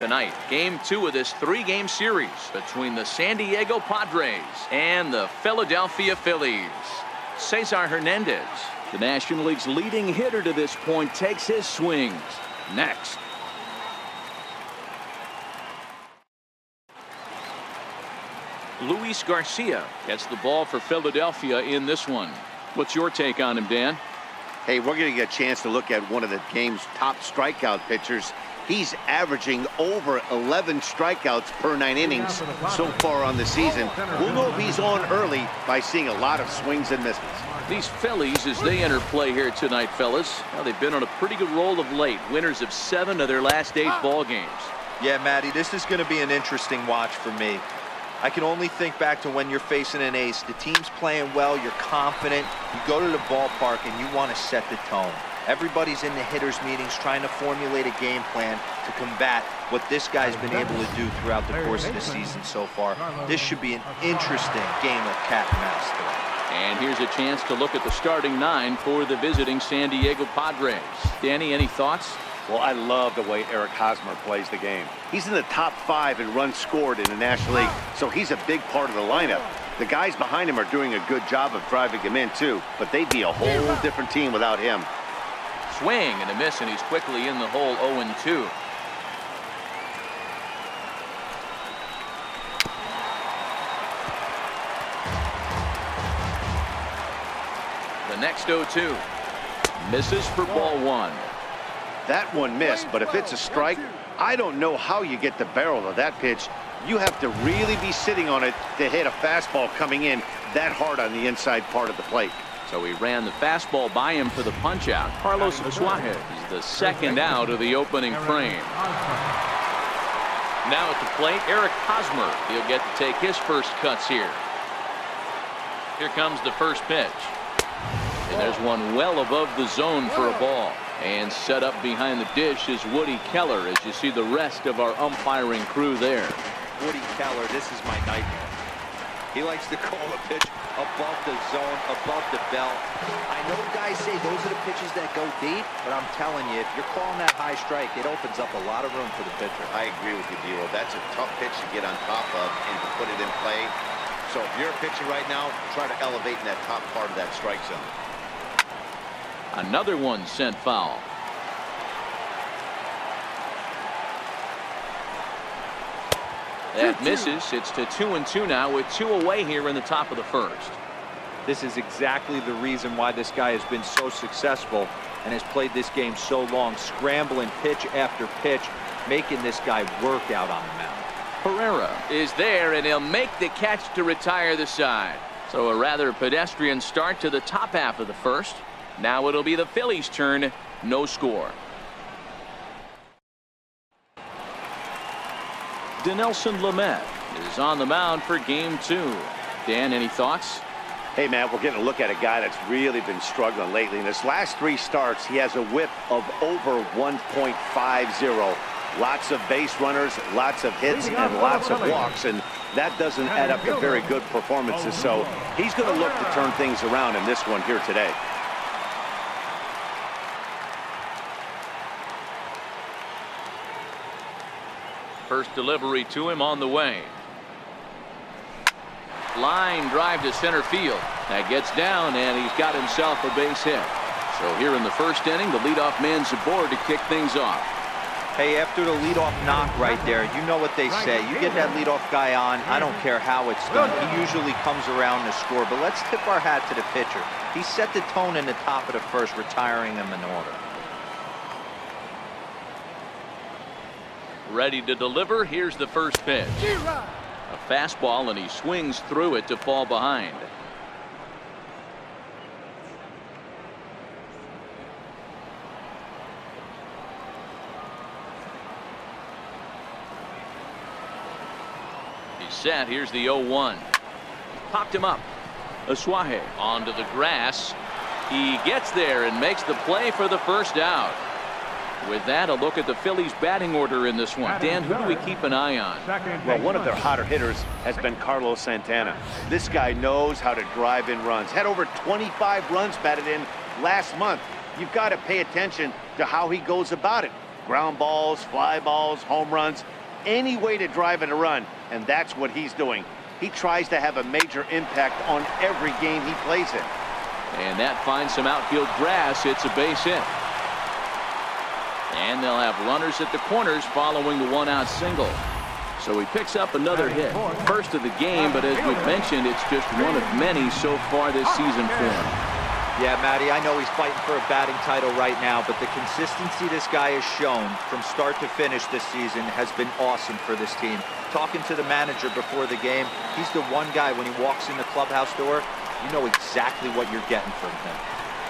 Tonight, game 2 of this 3-game series between the San Diego Padres and the Philadelphia Phillies. Cesar Hernandez, the National League's leading hitter to this point, takes his swings. Next. Luis Garcia gets the ball for Philadelphia in this one. What's your take on him, Dan? Hey, we're going to get a chance to look at one of the game's top strikeout pitchers. He's averaging over 11 strikeouts per 9 innings so far on the season. We'll know if he's on early by seeing a lot of swings and misses. These Phillies, as they enter play here tonight, fellas, well, they've been on a pretty good roll of late. Winners of 7 of their last 8 ball games. Yeah, Matty, this is going to be an interesting watch for me. I can only think back to when you're facing an ace. The team's playing well, you're confident, you go to the ballpark and you want to set the tone. Everybody's in the hitters' meetings trying to formulate a game plan to combat what this guy's been able to do throughout the course of the season so far. This should be an interesting game of cat and mouse today. And here's a chance to look at the starting 9 for the visiting San Diego Padres. Danny, any thoughts? Well, I love the way Eric Hosmer plays the game. He's in the top 5 in runs scored in the National League, so he's a big part of the lineup. The guys behind him are doing a good job of driving him in, too, but they'd be a whole different team without him. Swing and a miss, and he's quickly in the hole. 0-2. The next 0-2 misses for ball 1. That one missed, but if it's a strike, I don't know how you get the barrel of that pitch. You have to really be sitting on it to hit a fastball coming in that hard on the inside part of the plate. So he ran the fastball by him for the punch-out. Carlos Suarez is the second out of the opening frame. Now at the plate, Eric Hosmer. He'll get to take his first cuts here. Here comes the first pitch. And there's one well above the zone for a ball. And set up behind the dish is Woody Keller, as you see the rest of our umpiring crew there. Woody Keller, this is my nightmare. He likes to call a pitch above the zone, above the belt. I know guys say those are the pitches that go deep, but I'm telling you, if you're calling that high strike, it opens up a lot of room for the pitcher. I agree with you, D'Lo. That's a tough pitch to get on top of and to put it in play. So if you're a pitcher right now, try to elevate in that top part of that strike zone. Another one sent foul. That misses. It's to 2-2 now with 2 away here in the top of the first. This is exactly the reason why this guy has been so successful and has played this game so long, scrambling pitch after pitch, making this guy work out on the mound. Pereira is there, and he'll make the catch to retire the side. So a rather pedestrian start to the top half of the first. Now it'll be the Phillies' turn. No score. Dinelson Lamet is on the mound for game 2. Dan, any thoughts? Hey, man, we're getting a look at a guy that's really been struggling lately. In his last 3 starts, he has a whip of over 1.50. Lots of base runners, lots of hits, and lots of walks, and that doesn't add up to very good performances. So he's going to look to turn things around in this one here today. First delivery to him on the way. Line drive to center field. That gets down, and he's got himself a base hit. So here in the first inning, the leadoff man's aboard to kick things off. Hey, after the leadoff knock right there, you know what they say. You get that leadoff guy on, I don't care how it's done. He usually comes around to score, but let's tip our hat to the pitcher. He set the tone in the top of the first, retiring him in order. Ready to deliver. Here's the first pitch. A fastball, and he swings through it to fall behind. He's set. Here's the 0-1. Popped him up. Asuaje onto the grass. He gets there and makes the play for the first out. With that, a look at the Phillies' batting order in this one. Dan, who do we keep an eye on? Well, one of their hotter hitters has been Carlos Santana. This guy knows how to drive in runs. Had over 25 runs batted in last month. You've got to pay attention to how he goes about it. Ground balls, fly balls, home runs, any way to drive in a run, and that's what he's doing. He tries to have a major impact on every game he plays in. And that finds some outfield grass. It's a base hit. And they'll have runners at the corners following the one-out single. So he picks up another hit. First of the game, but as we've mentioned, it's just one of many so far this season for him. Yeah, Matty, I know he's fighting for a batting title right now, but the consistency this guy has shown from start to finish this season has been awesome for this team. Talking to the manager before the game, he's the one guy when he walks in the clubhouse door, you know exactly what you're getting from him.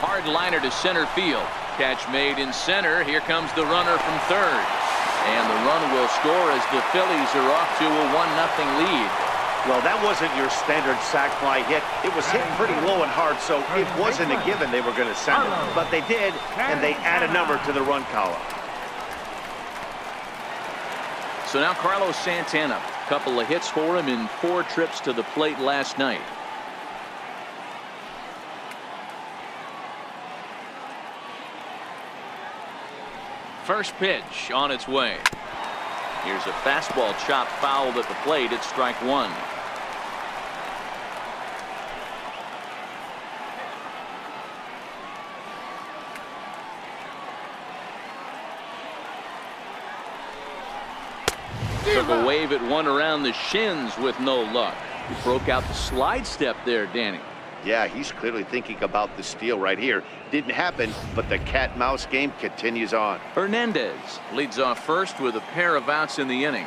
Hard liner to center field. Catch made in center. Here comes the runner from third. And the run will score as the Phillies are off to a 1-0 lead. Well, that wasn't your standard sac fly hit. It was hit pretty low and hard, so it wasn't a given they were going to send it. But they did, and they add a number to the run column. So now Carlos Santana. A couple of hits for him in 4 trips to the plate last night. First pitch on its way. Here's a fastball chopped fouled at the plate. It's strike one. Took a wave at one around the shins with no luck. He broke out the slide step there, Danny. Yeah, he's clearly thinking about the steal right here. Didn't happen, but the cat-mouse game continues on. Hernandez leads off first with a pair of outs in the inning.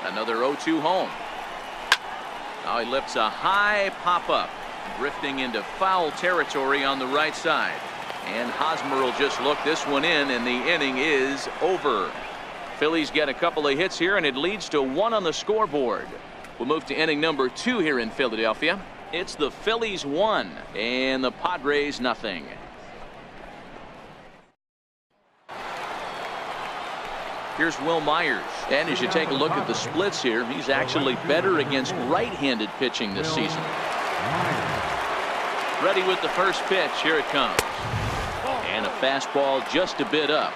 Another 0-2 home. Now he lifts a high pop-up, drifting into foul territory on the right side. And Hosmer will just look this one in, and the inning is over. Phillies get a couple of hits here, and it leads to 1 on the scoreboard. We'll move to inning number 2 here in Philadelphia. It's the Phillies 1 and the Padres nothing. Here's Will Myers. And as you take a look at the splits here, he's actually better against right-handed pitching this season. Ready with the first pitch. Here it comes. And a fastball just a bit up.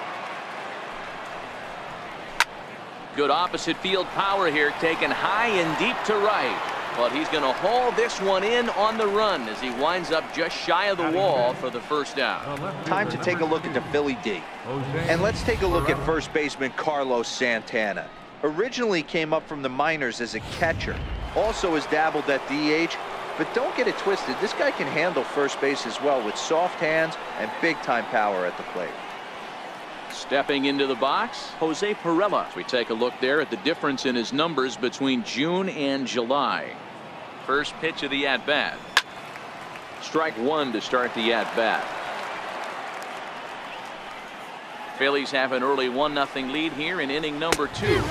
Good opposite field power here, taken high and deep to right. But he's going to haul this one in on the run as he winds up just shy of the wall for the first out. Time to take a look at the Philly D. And let's take a look at first baseman Carlos Santana. Originally came up from the minors as a catcher. Also has dabbled at DH. But don't get it twisted. This guy can handle first base as well with soft hands and big-time power at the plate. Stepping into the box, Jose Pirela. As we take a look there at the difference in his numbers between June and July. First pitch of the at-bat. Strike one to start the at-bat. Phillies have an early 1-0 lead here in inning number 2.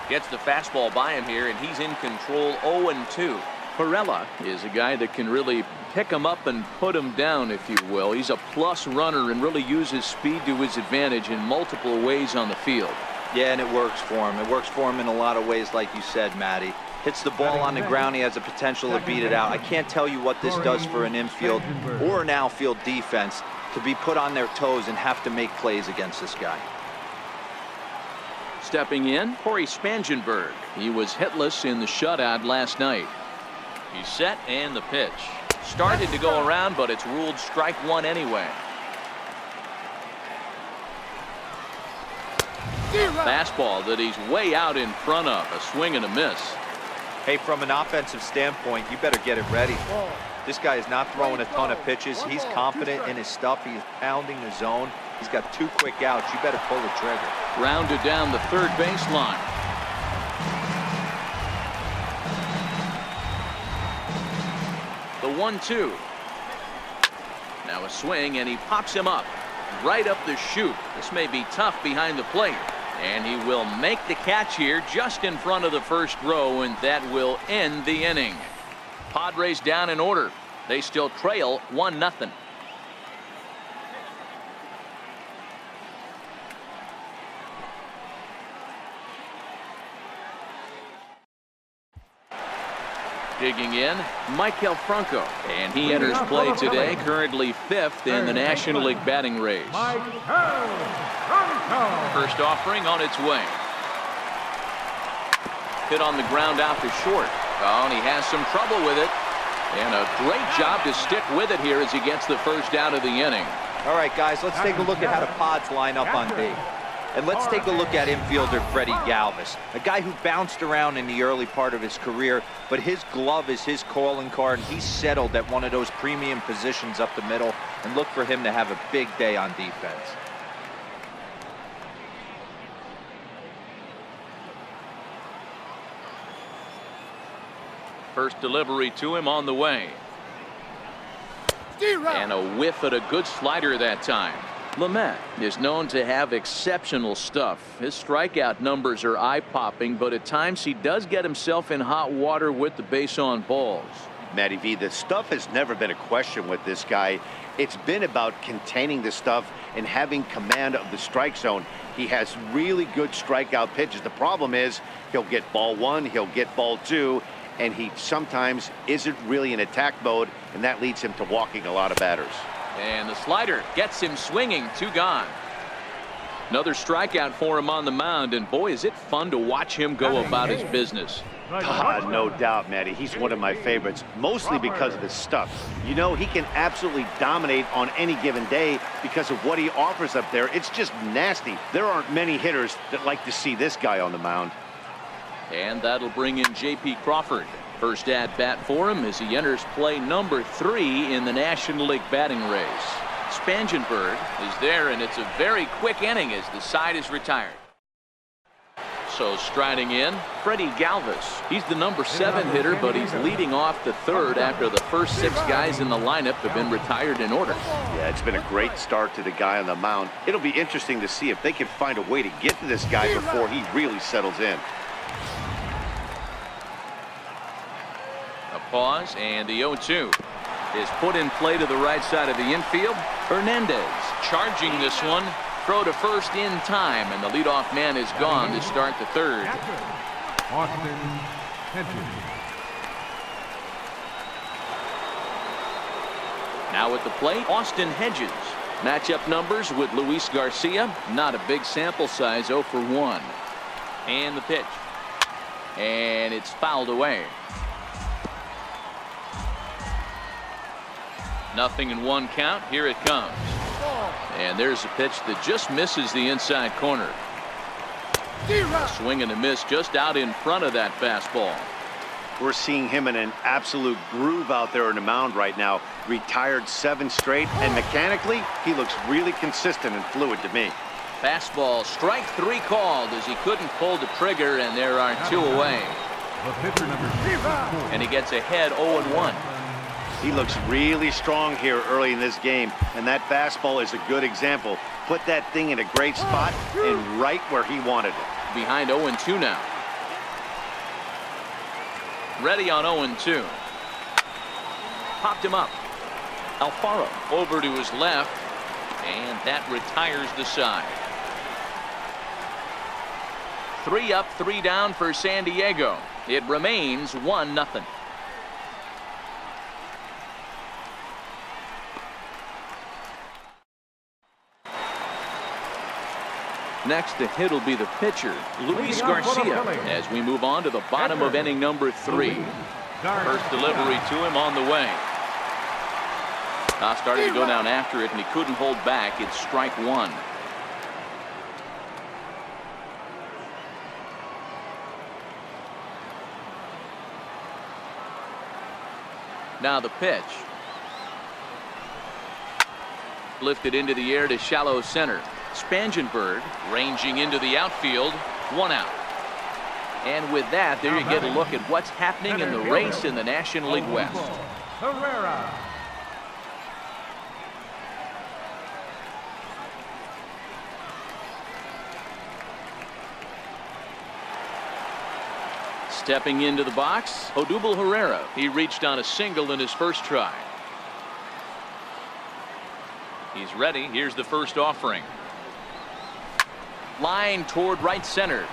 Gets the fastball by him here, and he's in control 0-2. Pirela is a guy that can really pick him up and put him down, if you will. He's a plus runner and really uses speed to his advantage in multiple ways on the field. Yeah, and it works for him. It works for him in a lot of ways, like you said, Matty. Hits the ball on the ground. He has a potential to beat it out. I can't tell you what this does for an infield or an outfield defense to be put on their toes and have to make plays against this guy. Stepping in, Corey Spangenberg. He was hitless in the shutout last night. He's set, and the pitch. Started to go around, but it's ruled strike one anyway. Fastball that he's way out in front of. A swing and a miss. Hey, from an offensive standpoint, you better get it ready. This guy is not throwing a ton of pitches. He's confident in his stuff. He's pounding the zone. He's got 2 quick outs. You better pull the trigger. Rounded down the third baseline. The 1-2. Now a swing, and he pops him up right up the chute. This may be tough behind the plate, and he will make the catch here just in front of the first row, and that will end the inning. Padres down in order. They still trail 1-0. Digging in, Michael Franco. And he enters play today, currently 5th in the National League batting race. First offering on its way. Hit on the ground out to short. Oh, and he has some trouble with it. And a great job to stick with it here as he gets the first out of the inning. All right, guys, let's take a look at how the Pods line up on D. And let's take a look at infielder Freddie Galvis, a guy who bounced around in the early part of his career, but his glove is his calling card, and he's settled at one of those premium positions up the middle, and look for him to have a big day on defense. First delivery to him on the way. And a whiff at a good slider that time. Lamet is known to have exceptional stuff. His strikeout numbers are eye-popping, but at times he does get himself in hot water with the base on balls. Matty V, the stuff has never been a question with this guy. It's been about containing the stuff and having command of the strike zone. He has really good strikeout pitches. The problem is he'll get ball 1, he'll get ball 2, and he sometimes isn't really in attack mode, and that leads him to walking a lot of batters. And the slider gets him swinging. 2 gone. Another strikeout for him on the mound, and boy, is it fun to watch him go about his business. No doubt, Matty. He's one of my favorites, mostly because of his stuff. You know, he can absolutely dominate on any given day because of what he offers up there. It's just nasty. There aren't many hitters that like to see this guy on the mound. And that'll bring in J.P. Crawford. First at bat for him as he enters play number 3 in the National League batting race. Spangenberg is there, and it's a very quick inning as the side is retired. So striding in, Freddie Galvis. He's the number 7 hitter, but he's leading off the 3rd after the first 6 guys in the lineup have been retired in order. Yeah, it's been a great start to the guy on the mound. It'll be interesting to see if they can find a way to get to this guy before he really settles in. Pause, and the 0-2 is put in play to the right side of the infield. Hernandez charging this one. Throw to first in time, and the leadoff man is gone to start the 3rd. Now at the plate, Austin Hedges. Matchup numbers with Luis Garcia. Not a big sample size, 0 for 1. And the pitch. And it's fouled away. 0-1 count. Here it comes. And there's a pitch that just misses the inside corner. A swing and a miss just out in front of that fastball. We're seeing him in an absolute groove out there on the mound right now. Retired 7 straight, and mechanically, he looks really consistent and fluid to me. Fastball, strike 3 called as he couldn't pull the trigger, and there are 2 away. And he gets ahead 0-1. He looks really strong here early in this game, and that fastball is a good example. Put that thing in a great spot and right where he wanted it. Behind 0-2 now. Ready on 0-2. Popped him up. Alfaro over to his left, and that retires the side. 3 up, 3 down for San Diego. It remains 1-0. Next to hit will be the pitcher, Luis Garcia, as we move on to the bottom of inning number 3. First delivery to him on the way. Started to go down after it, and he couldn't hold back. It's strike 1. Now the pitch. Lifted into the air to shallow center. Spangenberg ranging into the outfield. 1 out. And with that, there you get a look at what's happening in the race in the National League West. Stepping into the box, Odubel Herrera. He reached on a single in his first try. He's ready. Here's the first offering. Line toward right center.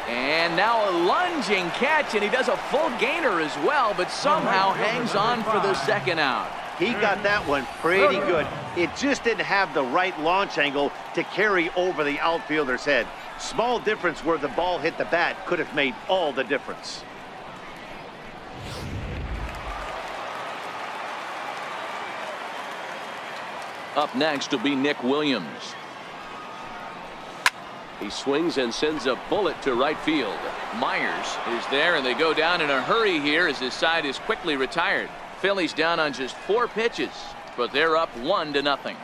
And now a lunging catch, and he does a full gainer as well, but somehow hangs on for the second out. He got that one pretty good. It just didn't have the right launch angle to carry over the outfielder's head. Small difference where the ball hit the bat could have made all the difference. Up next will be Nick Williams. He swings and sends a bullet to right field. Myers is there, and they go down in a hurry here as his side is quickly retired. Phillies down on just 4 pitches, but they're up 1-0.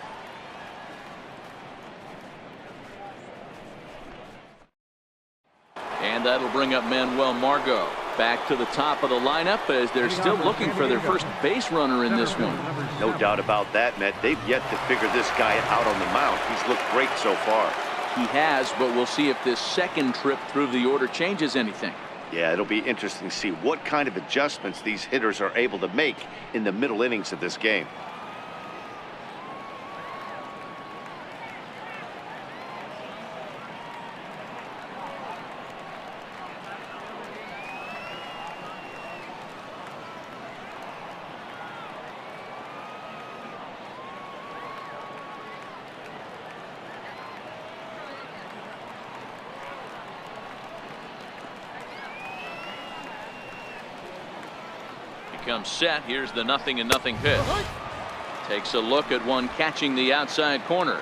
And that'll bring up Manuel Margot back to the top of the lineup as they're still looking for their first base runner in this one. No doubt about that, Matt. They've yet to figure this guy out on the mound. He's looked great so far. He has, but we'll see if this second trip through the order changes anything. Yeah, it'll be interesting to see what kind of adjustments these hitters are able to make in the middle innings of this game. Comes set. Here's the 0-0 pitch. Takes a look at one catching the outside corner.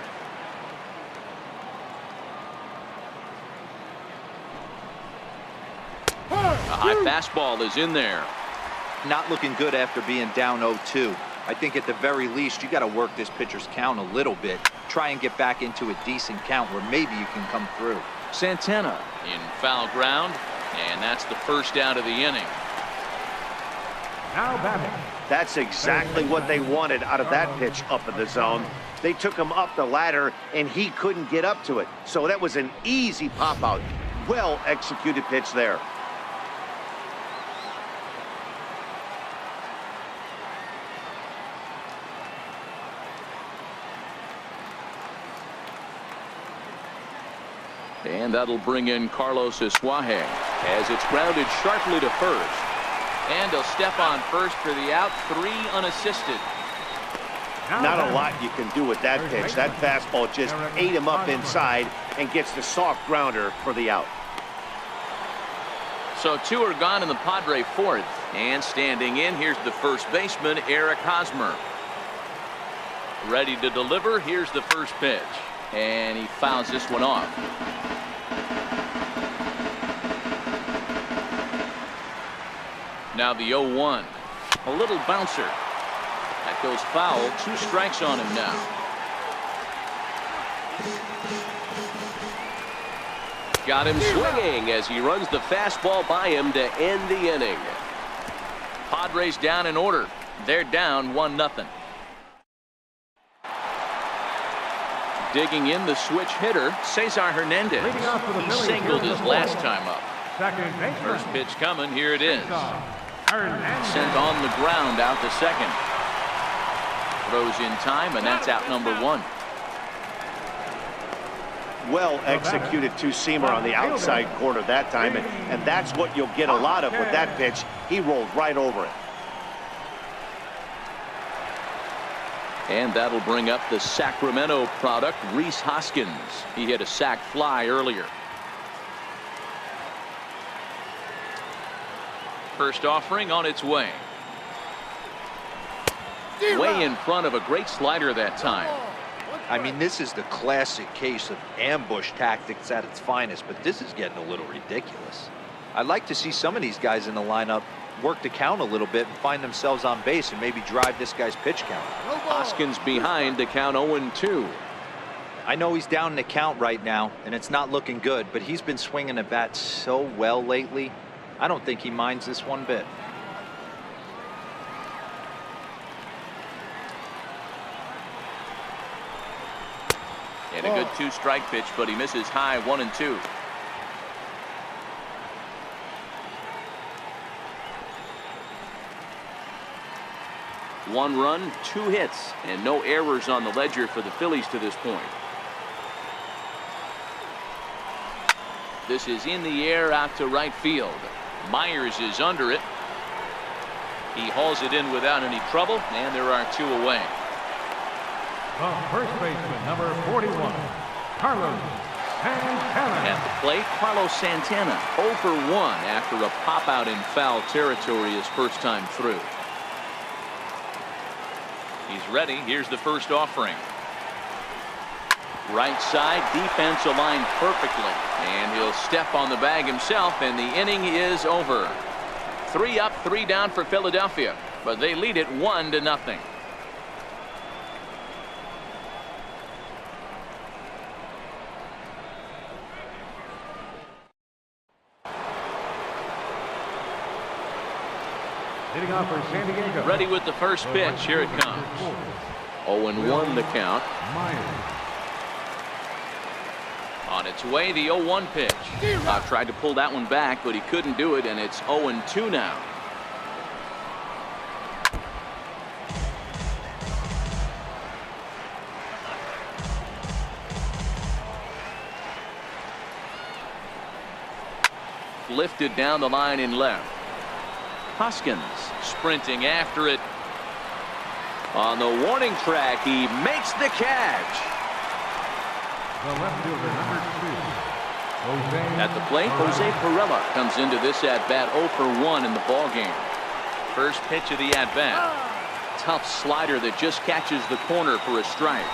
A high fastball is in there. Not looking good after being down 0-2. I think at the very least you got to work this pitcher's count a little bit. Try and get back into a decent count where maybe you can come through. Santana in foul ground, and that's the first out of the inning. That's exactly what they wanted out of that pitch up in the zone. They took him up the ladder, and he couldn't get up to it. So that was an easy pop-out. Well-executed pitch there. And that'll bring in Carlos Isuaje as it's grounded sharply to first. And he'll step on first for the out, 3 unassisted. Not a lot you can do with that pitch. That fastball just ate him up inside and gets the soft grounder for the out. So 2 are gone in the Padre 4th. And standing in, here's the first baseman, Eric Hosmer. Ready to deliver. Here's the first pitch. And he fouls this one off. Now the 0-1. A little bouncer. That goes foul. 2 strikes on him now. Got him swinging as he runs the fastball by him to end the inning. Padres down in order. They're down 1-0. Digging in the switch hitter, Cesar Hernandez. He singled his last time up. First pitch coming. Here it is. Sent on the ground out to second. Throws in time, and that's out number 1. Well executed 2-seamer on the outside corner that time, and that's what you'll get a lot of with that pitch. He rolled right over it. And that'll bring up the Sacramento product, Rhys Hoskins. He hit a sac fly earlier. First offering on its way. Way in front of a great slider that time. I mean, this is the classic case of ambush tactics at its finest, but this is getting a little ridiculous. I'd like to see some of these guys in the lineup work the count a little bit and find themselves on base and maybe drive this guy's pitch count. Hoskins behind to count 0-2. I know he's down in the count right now, and it's not looking good, but he's been swinging the bat so well lately. I don't think he minds this one bit. And a good 2-strike pitch, but he misses high 1-2. One run, 2 hits, and no errors on the ledger for the Phillies to this point. This is in the air out to right field. Myers is under it. He hauls it in without any trouble, and there are 2 away. The first baseman, number 41, Carlos Santana. At the plate, Carlos Santana 0 for 1 after a pop out in foul territory his first time through. He's ready. Here's the first offering. Right side, defense aligned perfectly, and he'll step on the bag himself, and the inning is over. 3 up, 3 down for Philadelphia, but they lead it 1-0. Hitting off for San Diego. Ready with the first pitch. Here it comes. 0-1 the count. On its way, the 0-1 pitch. Tried to pull that one back, but he couldn't do it, and it's 0-2 now. Lifted down the line in left. Hoskins sprinting after it. On the warning track, he makes the catch. The left fielder, number 2, Jose. At the plate, Jose Perella comes into this at-bat 0 for 1 in the ballgame. First pitch of the at-bat. Tough slider that just catches the corner for a strike.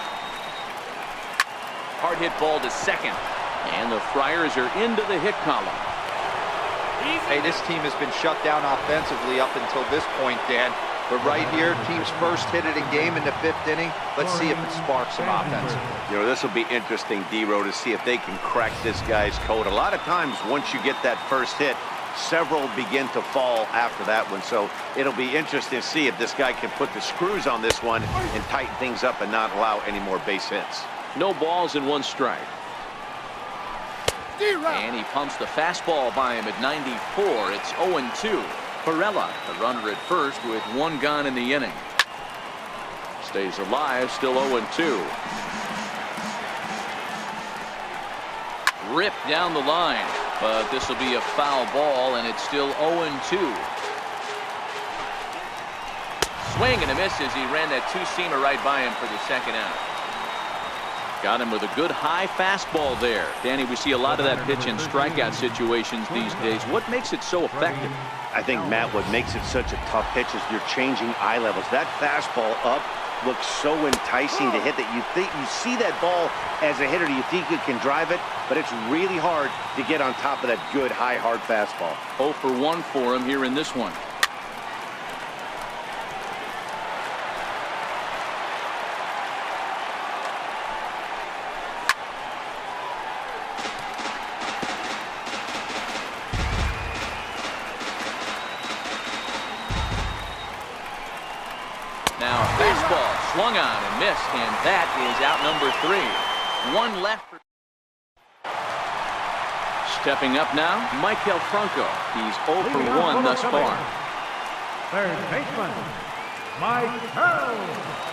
Hard hit ball to second. And the Friars are into the hit column. Hey, this team has been shut down offensively up until this point, Dan. But right here, team's first hit of the game in the 5th inning. Let's see if it sparks some offense. You know, this will be interesting, D-Row, to see if they can crack this guy's code. A lot of times, once you get that first hit, several begin to fall after that one. So it'll be interesting to see if this guy can put the screws on this one and tighten things up and not allow any more base hits. No balls and 1 strike. And he pumps the fastball by him at 94. It's 0-2. Perella, the runner at first with 1 gone in the inning. Stays alive, still 0-2. Ripped down the line, but this will be a foul ball, and it's still 0-2. Swing and a miss as he ran that 2-seamer right by him for the second out. Got him with a good high fastball there. Danny, we see a lot of that pitch in strikeout situations these days. What makes it so effective? I think, Matt, what makes it such a tough pitch is you're changing eye levels. That fastball up looks so enticing to hit that you think you see that ball as a hitter. You think you can drive it, but it's really hard to get on top of that good, high, hard fastball. 0 for 1 for him here in this one. Now fastball swung on and missed, and that is out number 3. 1 left. Stepping up now, Michael Franco. He's 0 for 1 thus far. Third baseman, Michael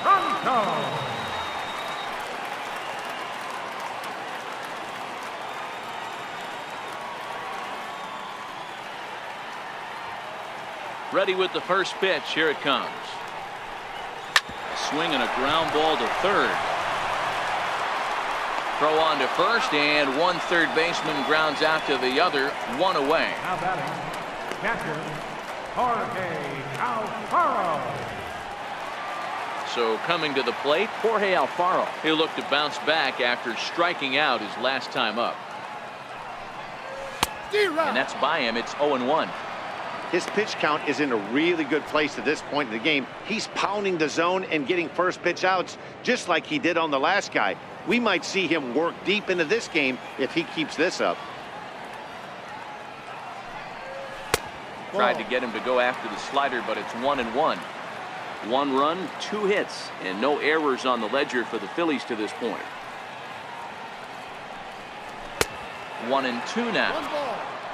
Franco. Ready with the first pitch. Here it comes. Swing and a ground ball to third. Throw on to first, and 1 third baseman grounds out to the other. 1 away. Now batting, catcher, Jorge Alfaro. So coming to the plate, Jorge Alfaro. He'll look to bounce back after striking out his last time up. And that's by him. It's 0-1. His pitch count is in a really good place at this point in the game. He's pounding the zone and getting first pitch outs just like he did on the last guy. We might see him work deep into this game if he keeps this up. Tried to get him to go after the slider, but it's 1-1. 1 run, 2 hits, and no errors on the ledger for the Phillies to this point. 1-2 now.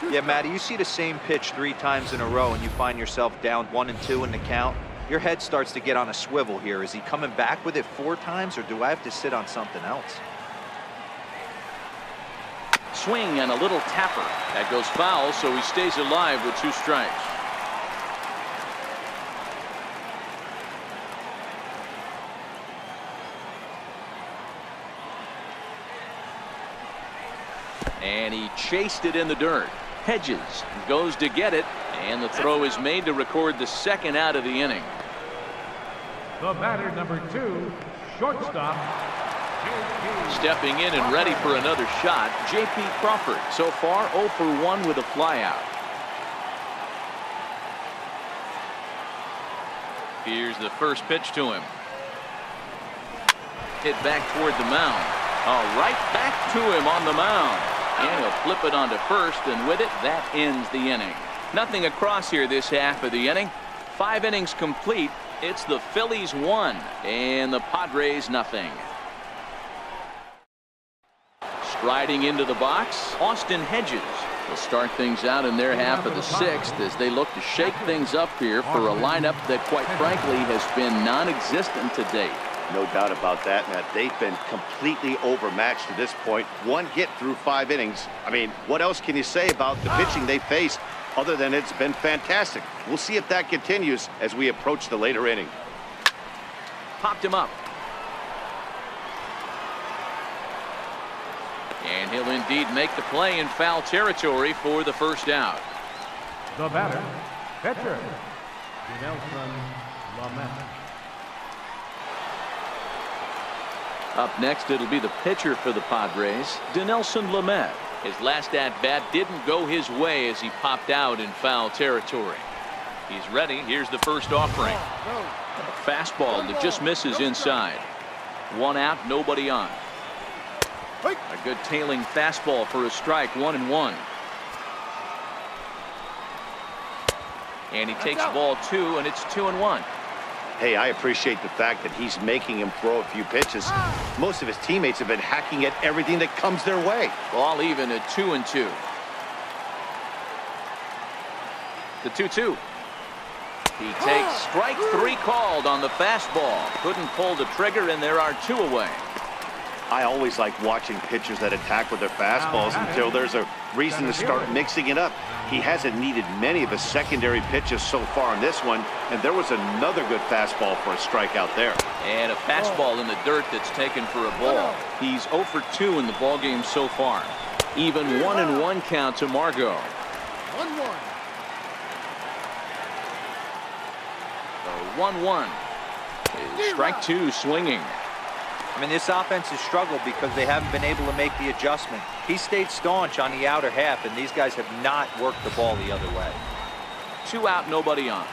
Yeah, Matty, you see the same pitch 3 times in a row and you find yourself down 1-2 in the count. Your head starts to get on a swivel here. Is he coming back with it 4 times, or do I have to sit on something else? swing and a little tapper. That goes foul, so he stays alive with 2 strikes. And he chased it in the dirt. Hedges goes to get it, and the throw is made to record the 2nd out of the inning. The batter, number 2, shortstop, Stepping in and ready for another shot, J.P. Crawford. So far 0 for 1 with a flyout. Here's the first pitch to him. Hit back toward the mound. Right back to him on the mound. And he'll flip it onto first, and with it, that ends the inning. Nothing across here this half of the inning. 5 innings complete. It's the Phillies 1 and the Padres nothing. Striding into the box, Austin Hedges will start things out in their half of the 6th as they look to shake things up here for a lineup that, quite frankly, has been non-existent to date. No doubt about that, Matt. They've been completely overmatched to this point. 1 hit through 5 innings. I mean, what else can you say about the pitching they faced other than it's been fantastic? We'll see if that continues as we approach the later inning. Popped him up. And he'll indeed make the play in foul territory for the first out. the batter, pitcher, Dinelson Lamet. Up next, it'll be the pitcher for the Padres, Dinelson Lamet. His last at-bat didn't go his way as he popped out in foul territory. He's ready. Here's the first offering. A fastball that just misses inside. 1 out, nobody on. A good tailing fastball for a strike, 1-1. And he takes ball 2, and it's 2-1. Hey, I appreciate the fact that he's making him throw a few pitches. Most of his teammates have been hacking at everything that comes their way. Ball even at 2-2. The 2-2. He takes strike 3 called on the fastball. Couldn't pull the trigger, and there are 2 away. I always like watching pitchers that attack with their fastballs until there's a reason to start mixing it up. He hasn't needed many of his secondary pitches so far in this one, and there was another good fastball for a strikeout there. And a fastball in the dirt that's taken for a ball. He's 0 for 2 in the ballgame so far. Even 1-1 count to Margot. 1-1. The 1-1. Strike 2 swinging. I mean, this offense has struggled because they haven't been able to make the adjustment. He stayed staunch on the outer half, and these guys have not worked the ball the other way. 2 out, nobody on.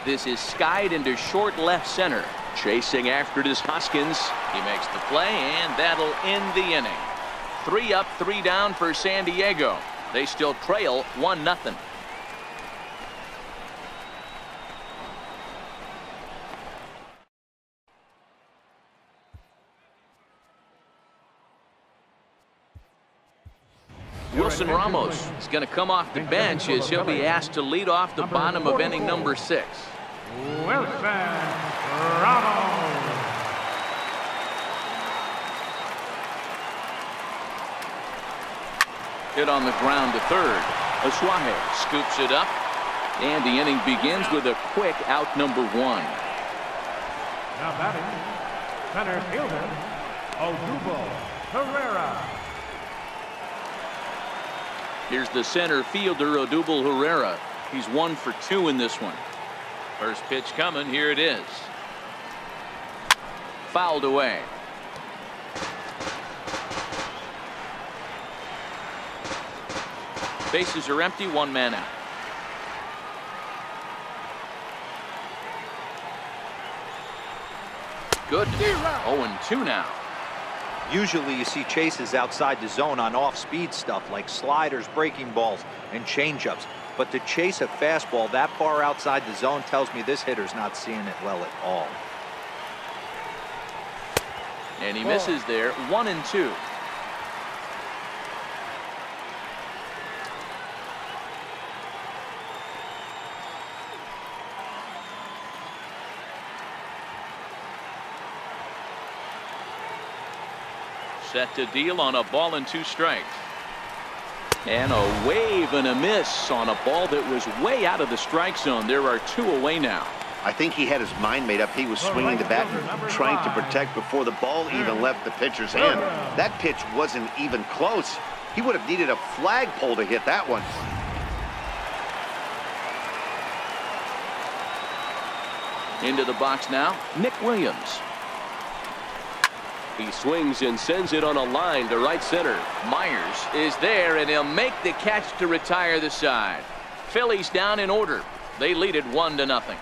This is skied into short left center. Chasing after it is Hoskins. He makes the play, and that'll end the inning. 3 up, 3 down for San Diego. They still trail 1-0. Wilson Ramos is going to come off the bench as he'll be asked to lead off the bottom of inning number 6. Wilson Ramos. Hit on the ground to third. Asuaje scoops it up, and the inning begins with a quick out number 1. Now batting, center fielder, Odubel Herrera. Here's the center fielder, Odubel Herrera. He's 1 for 2 in this one. First pitch coming. Here it is. Fouled away. Bases are empty. 1 man out. Good. 0-2 now. Usually you see chases outside the zone on off-speed stuff like sliders, breaking balls, and changeups. But to chase a fastball that far outside the zone tells me this hitter's not seeing it well at all. And he misses there. 1-2. Set to deal on a ball and 2 strikes. And a wave and a miss on a ball that was way out of the strike zone. There are 2 away now. I think he had his mind made up. He was swinging the bat and trying to protect before the ball even left the pitcher's hand. That pitch wasn't even close. He would have needed a flagpole to hit that one. Into the box now, Nick Williams. He swings and sends it on a line to right center. Myers is there, and he'll make the catch to retire the side. Phillies down in order. They lead it 1-0.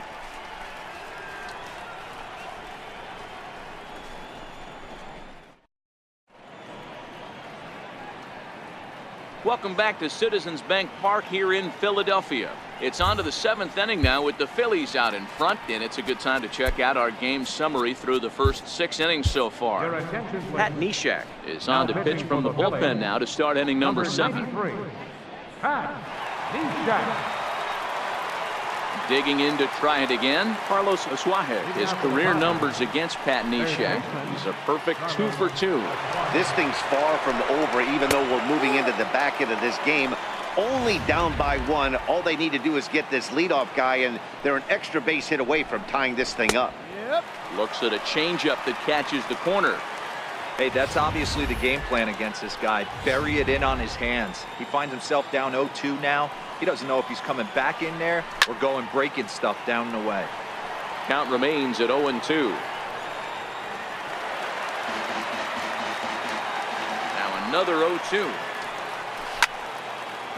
Welcome back to Citizens Bank Park here in Philadelphia. It's on to the 7th inning now with the Phillies out in front, and it's a good time to check out our game summary through the first 6 innings so far. Pat Neshek is on to pitch from the bullpen now to start inning number 7. Pat Neshek. Digging in to try it again, Carlos Asuaje. His career numbers against Pat Neshek. He's a perfect 2 for 2. This thing's far from over, even though we're moving into the back end of this game. Only down by 1. All they need to do is get this leadoff guy, and they're an extra base hit away from tying this thing up. Looks at a changeup that catches the corner. Hey, that's obviously the game plan against this guy. Bury it in on his hands. He finds himself down 0-2 now. He doesn't know if he's coming back in there or going breaking stuff down and away. Count remains at 0-2. Now another 0-2.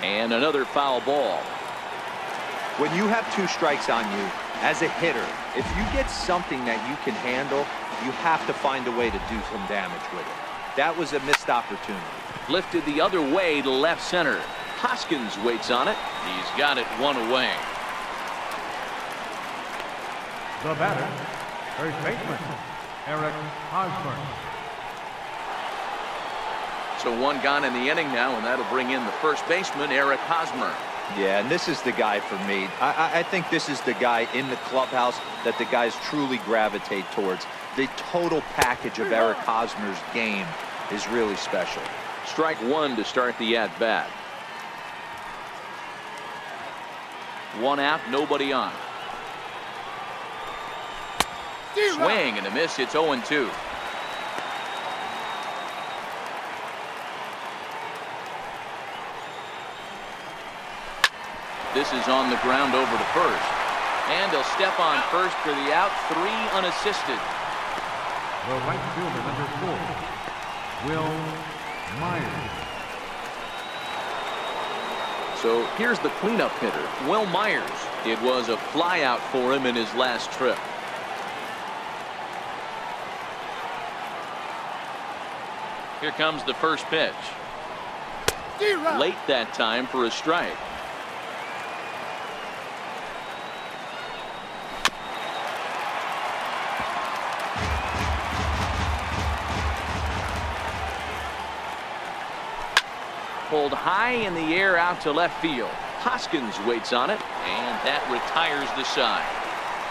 And another foul ball. When you have 2 strikes on you, as a hitter, if you get something that you can handle, you have to find a way to do some damage with it. That was a missed opportunity. Lifted the other way to left center. Hoskins waits on it. He's got it 1 away. The batter, first baseman, Eric Hosmer. So 1 gone in the inning now, and that'll bring in the first baseman, Eric Hosmer. Yeah, and this is the guy for me. I think this is the guy in the clubhouse that the guys truly gravitate towards. The total package of Eric Hosmer's game is really special. Strike 1 to start the at-bat. 1 out, nobody on. Swing and a miss. It's 0-2. This is on the ground over to first. And he'll step on first for the out. 3 unassisted. The right fielder, number 4, Will Myers. So here's the cleanup hitter, Will Myers. It was a flyout for him in his last trip. Here comes the first pitch. Late that time for a strike. Pulled high in the air out to left field. Hoskins waits on it, and that retires the side.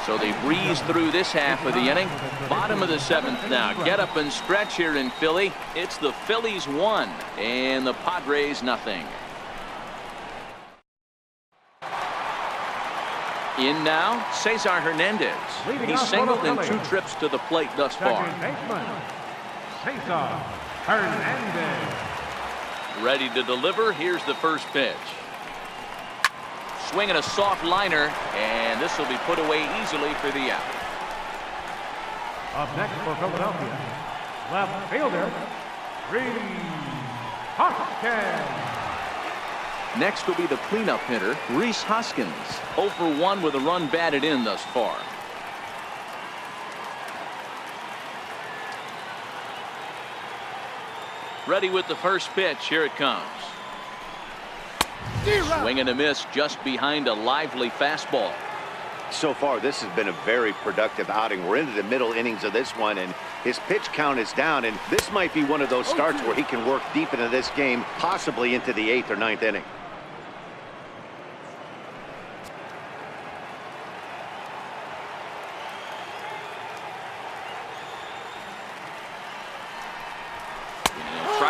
So they breeze through this half of the inning. Bottom of the 7th now. Get up and stretch here in Philly. It's the Phillies 1 and the Padres nothing. In now, Cesar Hernandez. He's singled in 2 trips to the plate thus far. Second baseman, Saison Hernandez. Ready to deliver. Here's the first pitch. Swinging a soft liner, and this will be put away easily for the out. Up next for Philadelphia, left fielder, Reese Hoskins. Next will be the cleanup hitter, Reese Hoskins. 0 for 1 with a run batted in thus far. Ready with the first pitch. Here it comes. Swing and a miss just behind a lively fastball. So far, this has been a very productive outing. We're into the middle innings of this one, and his pitch count is down, and this might be one of those starts where he can work deep into this game, possibly into the 8th or 9th inning.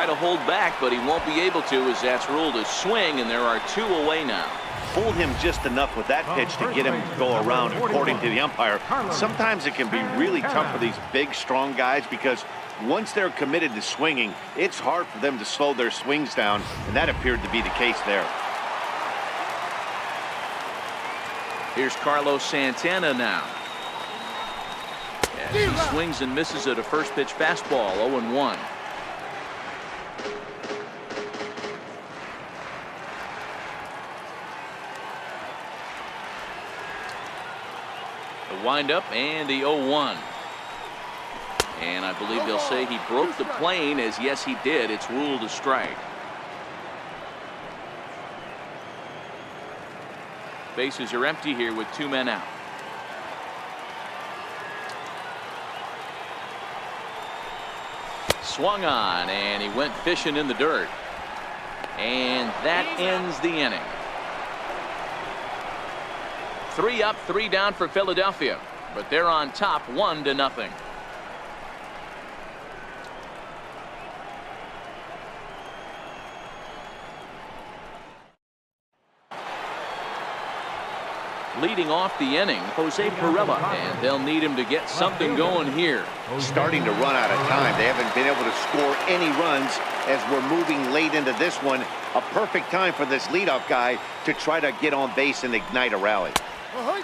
try to hold back, but he won't be able to, as that's ruled a swing, and there are 2 away now. Fooled him just enough with that pitch to get him to go around, according to the umpire. Sometimes it can be really tough for these big, strong guys because once they're committed to swinging, it's hard for them to slow their swings down, and that appeared to be the case there. Here's Carlos Santana now. As he swings and misses at a first pitch fastball, 0-1. The windup and the 0-1. And I believe they'll say he broke the plane, as yes he did. It's ruled a strike. Bases are empty here with 2 men out. Swung on, and he went fishing in the dirt. And that ends the inning. 3 up, 3 down for Philadelphia, but they're on top 1-0. Leading off the inning, Jose Pirela, and they'll need him to get something going here. Starting to run out of time. They haven't been able to score any runs as we're moving late into this one. A perfect time for this leadoff guy to try to get on base and ignite a rally.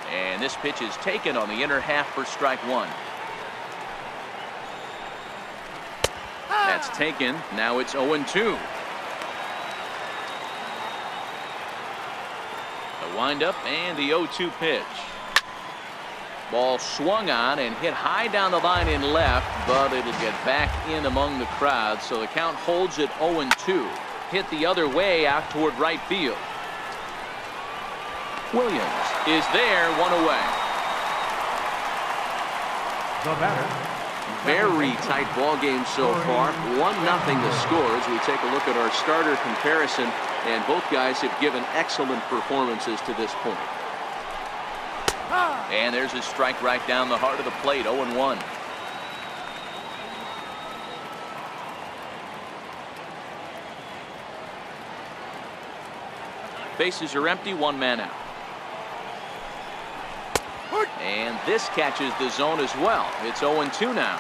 And this pitch is taken on the inner half for strike 1. That's taken. Now it's 0-2. The windup and the 0-2 pitch. Ball swung on and hit high down the line in left, but it'll get back in among the crowd, so the count holds at 0-2. Hit the other way out toward right field. Williams is there, 1 away. The batter. Very tight ball game so far. 1-0 the score as we take a look at our starter comparison, and both guys have given excellent performances to this point. And there's a strike right down the heart of the plate, 0-1. Bases are empty, 1 man out. And this catches the zone as well. It's 0-2 now.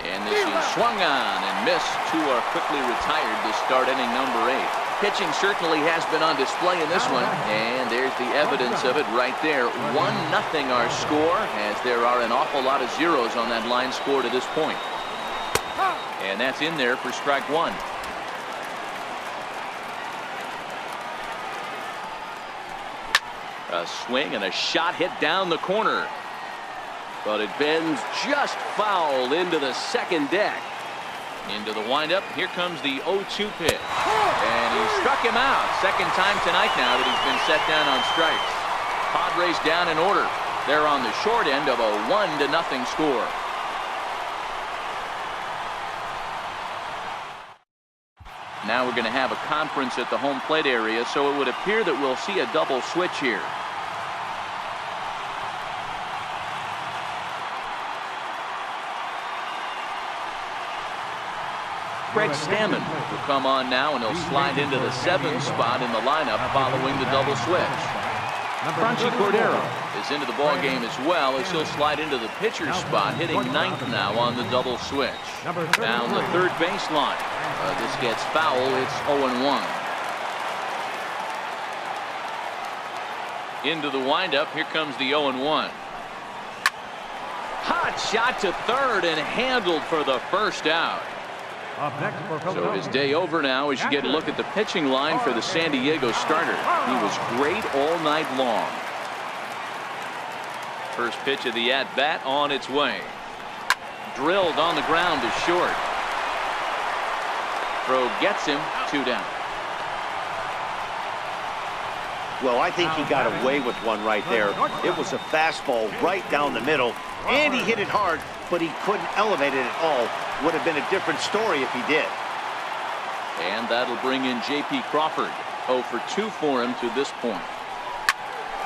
And this is swung on and missed. 2 are quickly retired to start inning number 8. Pitching certainly has been on display in this one, and there's the evidence of it right there. 1-0 our score, as there are an awful lot of zeros on that line score to this point. And that's in there for strike 1. A swing and a shot hit down the corner, but it bends just foul into the second deck. Into the windup. Here comes the 0-2 pitch, and he struck him out. Second time tonight now that he's been set down on strikes. Padres down in order. They're on the short end of a 1-0 score. Now we're going to have a conference at the home plate area, so it would appear that we'll see a double switch here. Craig Stammen will come on now, and he'll slide into the 7th spot in the lineup following the double switch. Franchy Cordero is into the ball game as well, as he'll slide into the pitcher's spot, hitting 9th now on the double switch. Down the third baseline. This gets foul. It's 0-1. Into the windup. Here comes the 0-1. Hot shot to third and handled for the first out. So his day over now as you get a look at the pitching line for the San Diego starter. He was great all night long. First pitch of the at-bat on its way. Drilled on the ground to short. Throw gets him, 2 down. Well, I think he got away with one right there. It was a fastball right down the middle, and he hit it hard, but he couldn't elevate it at all. Would have been a different story if he did. And that'll bring in J.P. Crawford. 0 for 2 for him to this point.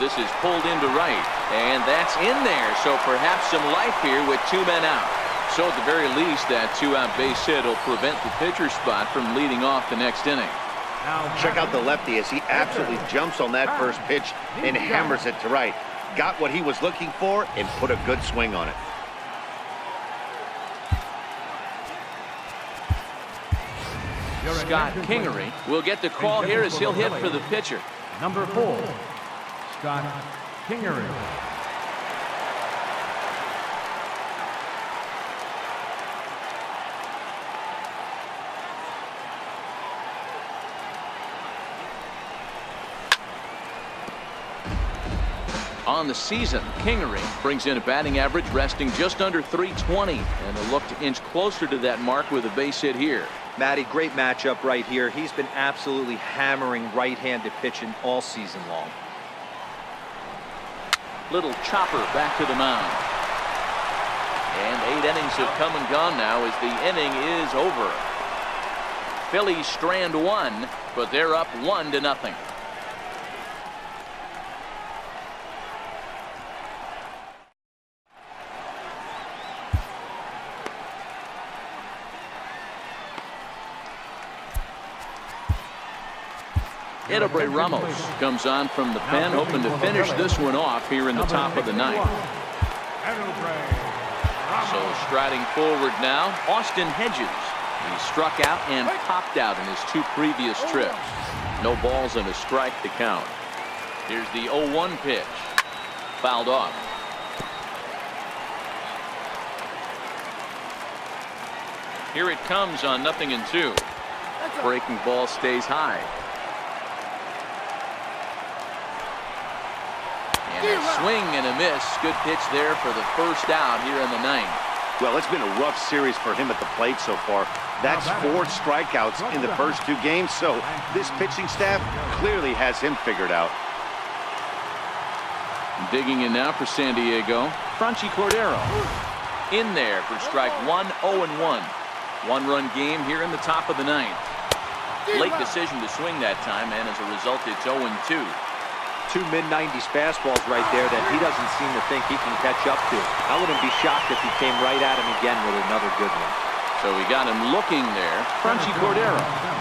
This is pulled into right, and that's in there. So perhaps some life here with 2 men out. So at the very least, that 2-out base hit will prevent the pitcher spot from leading off the next inning. Check out the lefty as he absolutely jumps on that first pitch and hammers it to right. Got what he was looking for and put a good swing on it. Scott Kingery will get the call here as he'll hit for the pitcher. Number 4, Scott Kingery. On the season, Kingery brings in a batting average resting just under .320, and a look to inch closer to that mark with a base hit here. Matty, great matchup right here. He's been absolutely hammering right-handed pitching all season long. Little chopper back to the mound. And 8 innings have come and gone now as the inning is over. Phillies strand 1, but they're up 1-0. Edobre Ramos comes on from the pen, hoping to finish this one off here in the top of the 9th. So striding forward now, Austin Hedges. He struck out and popped out in his 2 previous trips. No balls and a strike to count. Here's the 0-1 pitch. Fouled off. Here it comes on 0-2. Breaking ball stays high. And a swing and a miss. Good pitch there for the first out here in the 9th. Well, it's been a rough series for him at the plate so far. That's 4 strikeouts in the first 2 games, so this pitching staff clearly has him figured out. Digging in now for San Diego, Franchy Cordero. In there for strike 1, 0-1. 1-run game here in the top of the 9th. Late decision to swing that time, and as a result, it's 0-2. 2 mid-90s fastballs right there that he doesn't seem to think he can catch up to. I wouldn't be shocked if he came right at him again with another good one. So we got him looking there. Franchy Cordero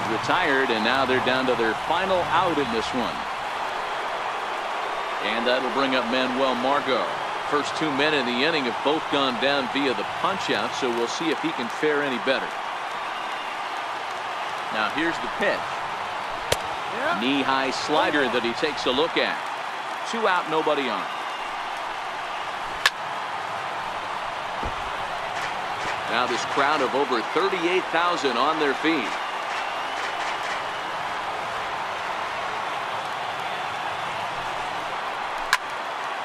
retired, and now they're down to their final out in this one. And that'll bring up Manuel Margot. First 2 men in the inning have both gone down via the punch-out, so we'll see if he can fare any better. Now here's the pitch. Knee-high slider that he takes a look at. 2 out, nobody on. Now this crowd of over 38,000 on their feet.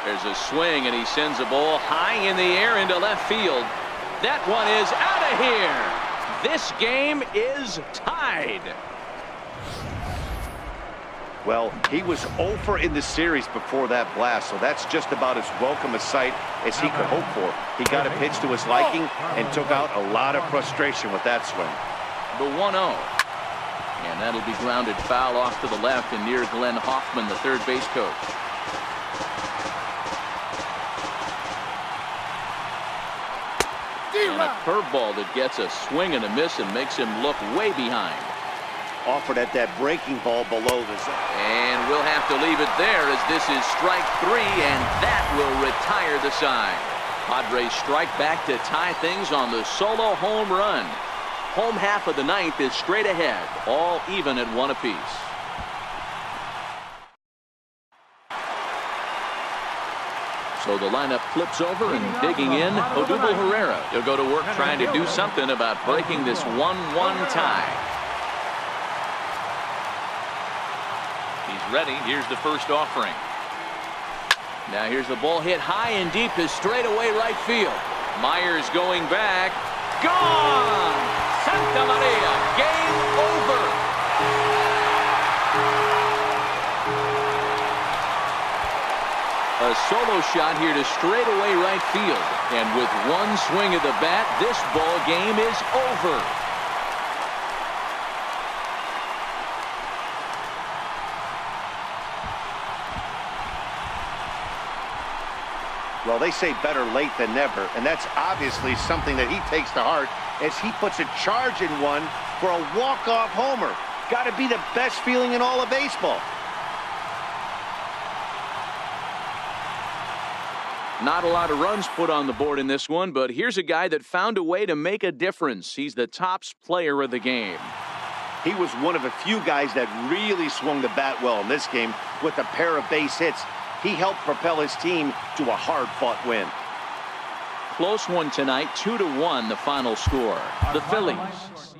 There's a swing, and he sends a ball high in the air into left field. That one is out of here. This game is tied. Well, he was 0 in the series before that blast, so that's just about as welcome a sight as he could hope for. He got a pitch to his liking and took out a lot of frustration with that swing. The 1-0. And that'll be grounded foul off to the left and near Glenn Hoffman, the third base coach. And a curveball that gets a swing and a miss and makes him look way behind. Offered at that breaking ball below the zone. And we'll have to leave it there as this is strike 3, and that will retire the side. Padres strike back to tie things on the solo home run. Home half of the 9th is straight ahead, all even at 1 apiece. So the lineup flips over, and digging in, Odubel Herrera. He'll go to work trying to do something about breaking this 1-1 tie. He's ready. Here's the first offering. Now here's the ball hit high and deep to straightaway right field. Myers going back. Gone! Santa Maria. Game over. A solo shot here to straightaway right field. And with one swing of the bat, this ball game is over. Well, they say better late than never, and that's obviously something that he takes to heart as he puts a charge in one for a walk-off homer. Got to be the best feeling in all of baseball. Not a lot of runs put on the board in this one, but here's a guy that found a way to make a difference. He's the tops player of the game. He was one of a few guys that really swung the bat well in this game with a pair of base hits. He helped propel his team to a hard-fought win. Close one tonight, 2-1 the final score. The Phillies